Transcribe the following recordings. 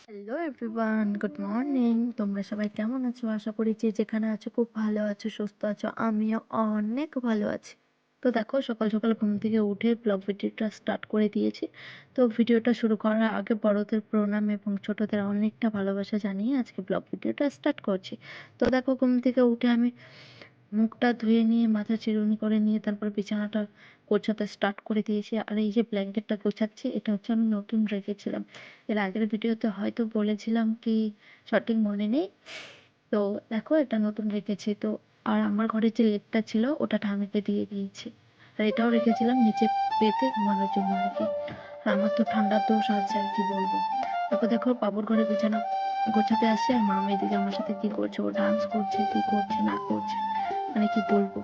Hello everyone, good morning. তোমরা সবাই কেমন আছো? আশা করি যে যেখানে আছো খুব ভালো আছো, সুস্থ আছো। আমিও অনেক ভালো আছি। তো দেখো, সকাল সকাল ঘুম থেকে উঠে ব্লগ ভিডিওটা স্টার্ট করে দিয়েছি। তো ভিডিওটা শুরু করার আগে বড়দের প্রণাম এবং ছোটদের অনেকটা ভালোবাসা জানিয়ে আজকে ব্লগ ভিডিওটা স্টার্ট করছি। তো দেখো, ঘুম থেকে উঠে আমি মুখটা ধুয়ে নিয়ে মাথা চিরুনি করে নিয়ে তারপর বিছানাটা গোছাতে স্টার্ট করে দিয়েছি। আর এই যে ব্ল্যাঙ্কেটটা গোছাচ্ছি, এটা হচ্ছে আমি নতুন রেখেছিলাম। এর আগের ভিডিওতে হয়তো বলেছিলাম কি সঠিক মনে নেই। তো দেখো, এটা নতুন রেখেছি। তো আর আমার ঘরে যে লেপটা ছিল ওটা ঠাম্মিকে দিয়ে দিয়েছি। আর এটাও রেখেছিলাম নিচে পেতে ঘুমানোর জন্য আর কি। আর আমার তো ঠান্ডার দোষ আছে, আর কি বলবো। তারপর দেখো, বাবুর ঘরে বিছানা গোছাতে আসছে আর মা এদিকে আমার সাথে কি করছে, ও ডান্স করছে কি করছে না করছে, মানে কি বলবো।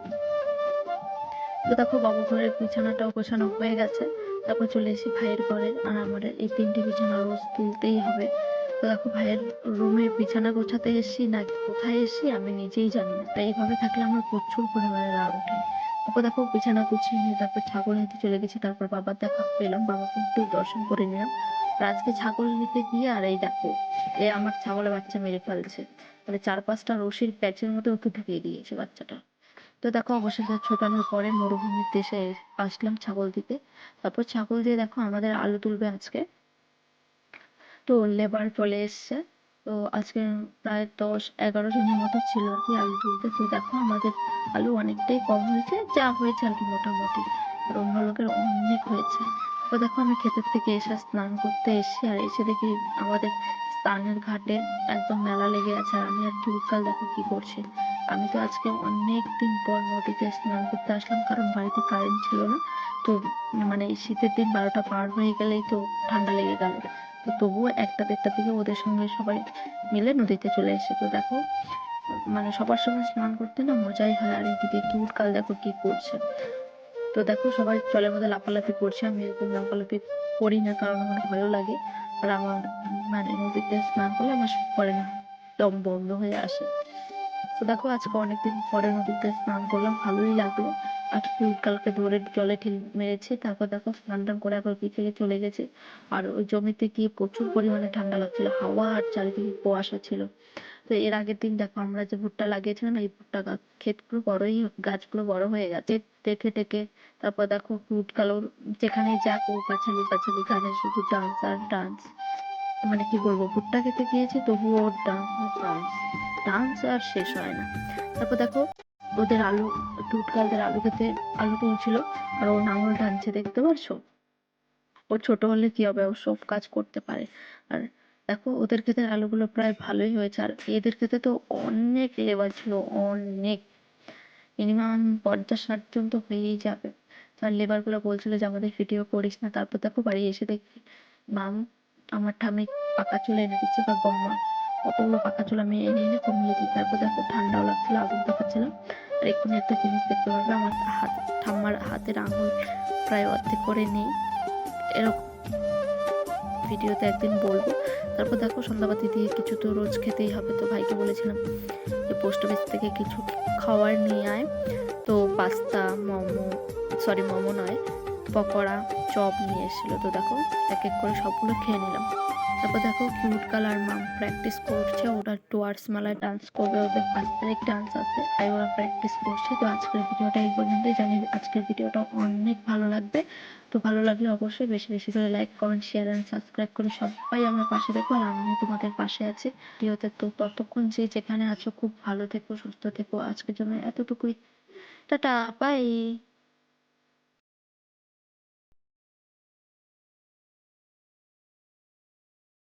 তো দেখো, বাবু ঘরের বিছানাটাও গোছানো হয়ে গেছে। তারপর চলে এসেছি ভাইয়ের ঘরে। আর আমার এই তিনটে বিছানা রোজ তুলতেই হবে। তো দেখো, ভাইয়ের রুমে বিছানা গোছাতে এসেছি না কোথায় এসেছি আমি নিজেই জানি না। তাই এভাবে থাকলে আমার প্রচুর পরিমাণে রাগ ওঠে। তারপর দেখো, বিছানা গুছিয়ে নিয়ে তারপর ছাগল নিতে চলে গেছি। তারপর বাবার দেখা পেলাম, বাবাকে একটু দর্শন করে নিলাম। আর আজকে ছাগল নিতে গিয়ে আর এই দেখো, আমার ছাগলের বাচ্চা মেরে ফেলছে। মানে 4-5টা রশির প্যাচের মধ্যে ওকে ঢুকিয়ে দিয়েছে বাচ্চাটা। তো দেখো, অবশেষে ছোটানোর পরে মরুভূমির দেশে আসলাম ছাগল দিতে। তারপর ছাগল দিয়ে দেখো আমাদের আলু তুলবে আজকে। তো লেবার চলে এসছে। তো আজকে প্রায় 10-11 জনের মতো ছিল আর কি আলু তুলতে। তো দেখো, আমাদের আলু অনেকটাই কম হয়েছে, যা হয়েছে আর কি মোটামুটি। আর অন্য লোকের অনেক হয়েছে। তো দেখো, আমি ক্ষেতের থেকে এসে স্নান করতে এসেছি আর এসে দেখি আমাদের স্নানের ঘাটে একদম মেলা লেগে আছে। আর আমি আর টুলকাল দেখো কি করছে। আমি তো আজকে অনেক দিন পর নদীতে স্নান করতে আসলাম, কারণ বাড়িতে কারেন্ট ছিল না। তো মানে এই শীতের দিন 12টা পার হয়ে গেলেই তো ঠান্ডা লেগে গেল। তো তবুও 1টা-1.5টার দিকে ওদের সঙ্গে সবাই মিলে নদীতে চলে এসেছে। তো দেখো, মানে সবার সঙ্গে স্নান করতে না মজাই হয়। আর এদিকে কিউট কাল দেখো কি করছে। তো দেখো, সবাই জলের মধ্যে লাফালাফি করছে। আমি এরকম লাফালাফি করি না, কারণ আমার ভয়ও লাগে। আর আমার মানে নদীতে স্নান করলে আমার পরে না দম বন্ধ হয়ে আসে। তো দেখো, আজকে অনেকদিন পরে নদীতে স্নান করলাম, ভালোই লাগলো। আর কালকে ধরে জলে ঢিল মেরেছে। তারপর দেখো, স্নান টান করে আবার বিকেলে চলে গেছে। আর ওই জমিতে গিয়ে প্রচুর পরিমাণে ঠান্ডা লাগছিল, হাওয়া আর চারিদিকে কুয়াশা ছিল। তো এর আগের দিন দেখো, আমরা যে ভুট্টা লাগিয়েছিলাম, এই ভুট্টা ক্ষেতগুলো বড়ই, গাছগুলো বড় হয়ে গেছে টেকে টেকে। তারপর দেখো, ফুট কালো যেখানে যাক ও পাছালি পাছালি গানে শুধু ডান্স আর ডান্স। মানে কি বলবো, ভুট্টা খেতে গিয়েছি তবুও ওর ডান্স ডান্স ডান্স আর শেষ হয় না। তারপর দেখো, ওদের আলু, টুটকালদের আলু খেতে আলু তুলছিল। আর ও লাঙল টানছে, দেখতে পারছো? ও ছোট হলে কি হবে, ও সব কাজ করতে পারে। আর দেখো, ওদের ক্ষেতের আলুগুলো প্রায় ভালোই হয়েছে। আর এদের ক্ষেতে তো অনেক লেবার ছিল, অনেক, মিনিমাম 50-60 জন তো হয়েই যাবে। আর লেবার গুলো বলছিল যে আমাদের ভিডিও করিস না। তারপর দেখো, বাড়ি এসে দেখি মাম আমার ঠাম্মি পাকা চুল এনে দিচ্ছে, বা বম্মা কতগুলো পাকা চুল আমি এনে এনে কমিয়ে দিই। তারপর দেখো, ঠান্ডাও লাগছিল, আগুন দেখাচ্ছিলাম। আর এক্ষুনি একটা জিনিস দেখতে পারবে, আমার হাত, ঠাম্মার হাতের আঙুল প্রায় অর্ধেক করে নেই, এরকম ভিডিওতে একদিন বলবো। তারপর দেখো, সন্ধ্যাবাতি দিয়ে কিছু তো রোজ খেতেই হবে। তো ভাইকে বলেছিলাম যে পোস্ট অফিস থেকে কিছু খাওয়ার নিয়ে আয়। তো পাস্তা, মোমো, সরি মোমো নয়, পকোড়া, চপ নিয়ে এসেছিলো। তো দেখো, এক এক করে সবগুলো খেয়ে নিলাম। তারপর দেখো, কিউট কালার মাম প্র্যাকটিস করছে, ওরা টুয়ার্ডস মেলায় ডান্স করবে, ওদের 5 তারিখ ডান্স আছে, তাই ওরা প্র্যাকটিস করছে। তো আজকের ভিডিওটা এই পর্যন্তই। জানি আজকের ভিডিওটা অনেক ভালো লাগবে। তো ভালো লাগলে অবশ্যই বেশি বেশি করে like, comment, share and subscribe করে সবাই আমার পাশে দেখো। আর আমিও তোমাদের পাশে আছি ভিডিওতে। তো ততক্ষণ যে যেখানে আছো খুব ভালো থেকো, সুস্থ থেকো। আজকের জন্য এতটুকুই। Tata, by.